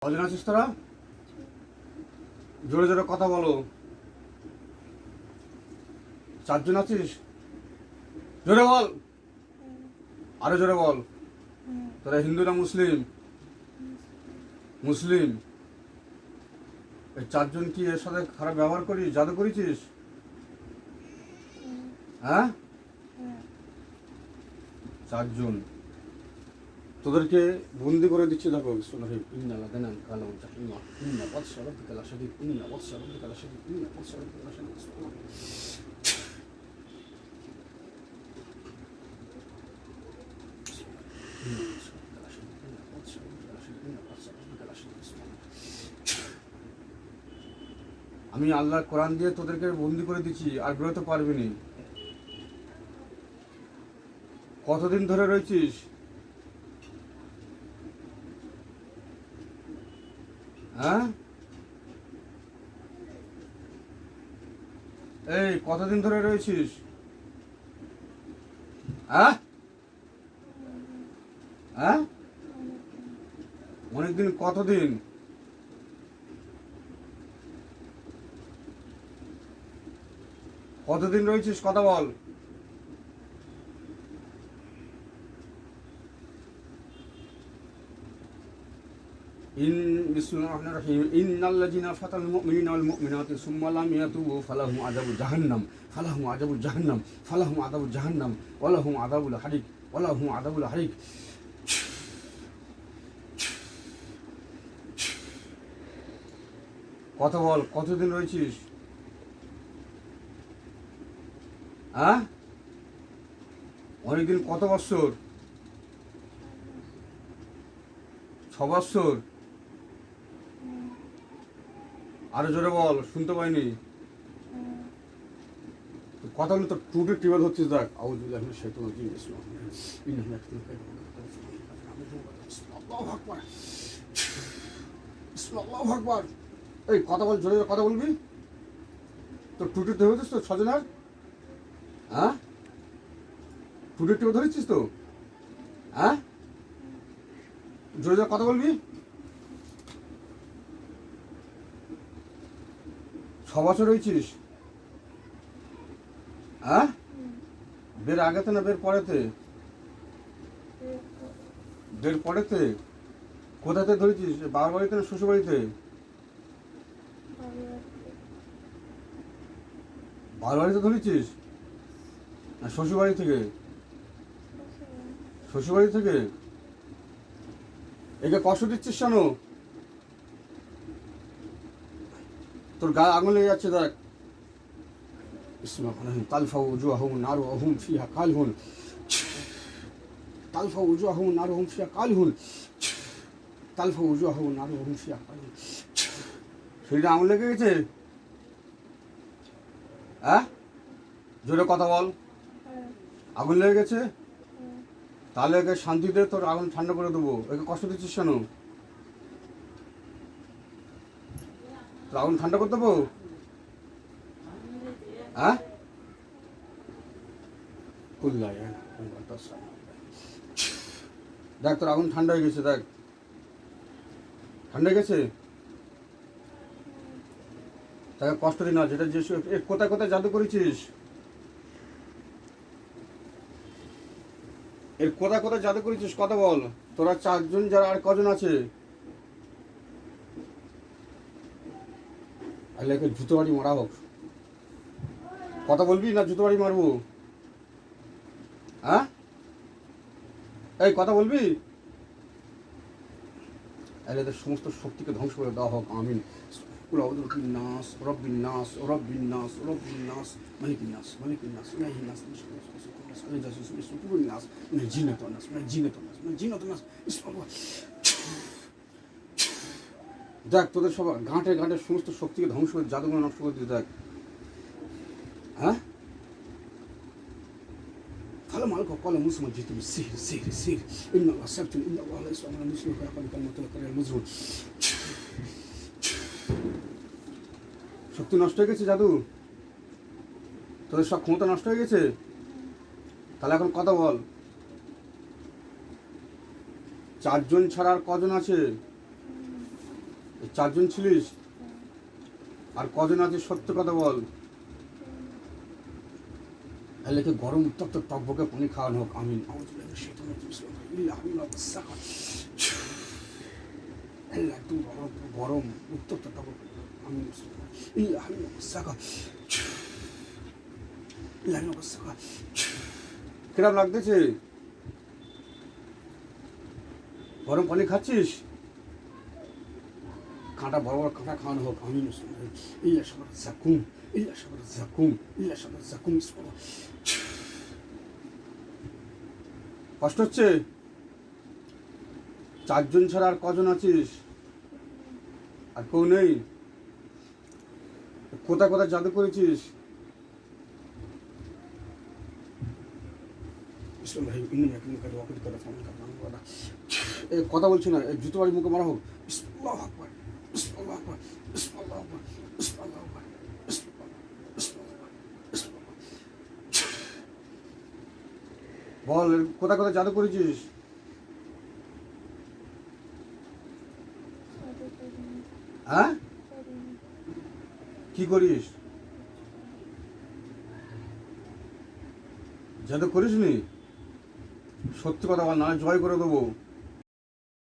কজন আছিস তোরা? জোরে জোরে কথা বলো। চারজন আছিস? জোরে বল, আরো জোরে বল। তোরা হিন্দু না মুসলিম? মুসলিম। এই চারজন কি এর সাথে খারাপ ব্যবহার করিস, জাদু করেছিস? হ্যাঁ, চারজন। তোদেরকে বন্দি করে দিচ্ছে। দেখো আমি আল্লাহর কোরআন দিয়ে তোদেরকে বন্দি করে দিচ্ছি, আর বেরোতে পারবি না। কতদিন ধরে রয়েছিস? হ্যাঁ, এই কতদিন ধরে রয়েছিস? হ্যাঁ হ্যাঁ, অনেকদিন। কতদিন? কতদিন রয়েছিস কথা বল। বিসমিল্লাহির রহমানির রহিম। ইন্নাল্লাযিনা ফাতানুল মুমিনিনা ওয়াল মুমিনাতি সুম্মা লাম ইয়াতুবু ফালাহুম আযাবু জাহান্নাম ফালাহুম আযাবু জাহান্নাম ফালাহুম আযাবু জাহান্নাম ওয়ালাহুম আযাবুল হারিক ওয়ালাহুম আযাবুল হারিক। কথা বল, কতদিন রয়েছিস? হ্যাঁ, অনেকদিন। কত বৎসর? 6 বৎসর। আরো জোরে বল, শুনতে পাইনি। কথা বলে তো টুটে টিবাদ হচ্ছিস। দেখ আউযুবিল্লাহি মিনাশ শাইতানির রাজিম। আল্লাহু আকবার। এই কথা বল, জোরে কথা বলবি। তো টুটে ধরেছিস তো 6 জনের? হ্যাঁ, টুটে টিবাদ ধরেছিস তো? হ্যাঁ, জোরে জোরে কথা বলবি। 6 বছর রয়েছিস? হ্যাঁ, বের আগেতে না বের পরেতে? বের পরেতে। কোথাতে ধরেছিস? বাবার বাড়িতে না শ্বশুর বাড়িতে? বাবার বাড়িতে ধরেছিস না শ্বশুর বাড়ি থেকে? শ্বশুর বাড়ি থেকে। একে কষ্ট দিচ্ছিস কেন? তোর গায়ে আগুন লেগে যাচ্ছে। দেখ তালফাউ উজুহাহুম নারুহুম ফিহা কালহুন তালফাউ উজুহাহুম নারুহুম ফিহা কালহুন তালফাউ উজুহাহুম নারুহুম ফিহা কালহুন। শরীরে আগুন লেগে গেছে? হ্যাঁ, জোরে কথা বল। আগুন লেগে গেছে? তাহলে একে শান্তিতে তোর আগুন ঠান্ডা করে দেবো। একে কষ্ট দিচ্ছিস কেন? তোর আগুন ঠান্ডা করে দেবো। হ্যাঁ, দেখ তোর আগুন ঠান্ডা হয়ে গেছে। দেখ ঠান্ডা হয়ে গেছে। তাকে কষ্ট দিন না। যেটা যে কোথায় কোথায় জাদু করেছিস? এর কোথায় কোথায় জাদু করেছিস কথা বল। তোরা 4 জন, যারা আর কজন আছে? আরে একে জুতো বাড়ি মারা হোক। কথা বলবি না জুতো বাড়ি মারবো? হ্যাঁ, এই কথা বলবি। আরে এদের সমস্ত শক্তিকে ধ্বংস করে দেওয়া হোক। আমিন। কুল আউযু বিন্নাস রাব্বিন নাস রাব্বিন নাস রাব্বিন নাস মালিকিন নাস মালিকিন নাস ইলাহিন নাস নাস জিন্নাতুন নাস জিন্নাতুন নাস জিন্নাতুন নাস। দেখ তোদের সব গাঁটে গাঁটে সমস্ত শক্তিকে ধ্বংস করে জাদুগুলো নষ্ট করে দিতে। দেখ হ্যাঁ, قال مالك وقال موسى ما جئت بالسحر السحر السحر إن الله سبت إن الله لا يسمع من المسلم فيقول كلمة الكريم المزهور। শক্তি নষ্ট হয়ে গেছে জাদু। তোদের সব ক্ষমতা নষ্ট হয়ে গেছে। তাহলে এখন কথা বল। 4 জন ছাড়া আর কজন আছে? এই 4 জন ছিলিস? আর কজন আছে সত্য কথা বল। এলাকে গরম উত্তপ্ত টকবকে পানি খাওয়ানো হোক, আমিন। একদম গরম গরম উত্তপ্ত টকবক, আমিন। কিরম লাগতেছে? গরম পানি খাচ্ছিস? কাঁটা বড় বড় কাঁটা খাওয়ানো হোক, আমিন। ইল্লা সাবার জাকুম, ইল্লা সাবার জাকুম, ইল্লা সাবার জাকুম। কষ্ট হচ্ছে? 4 জন ছাড়া আর কজন আছিস? আর কেউ নেই? কোথায় কোথায় জাদু করেছিস? কথা বলছি না, জুতো বাড়ি মুখে মারা হোক। বল, কোথায় কোথায় জাদু করেছিস? হ্যাঁ, কি করিস? জাদু করিস নি? সত্যি কথা বল, না জয় করে দেবো।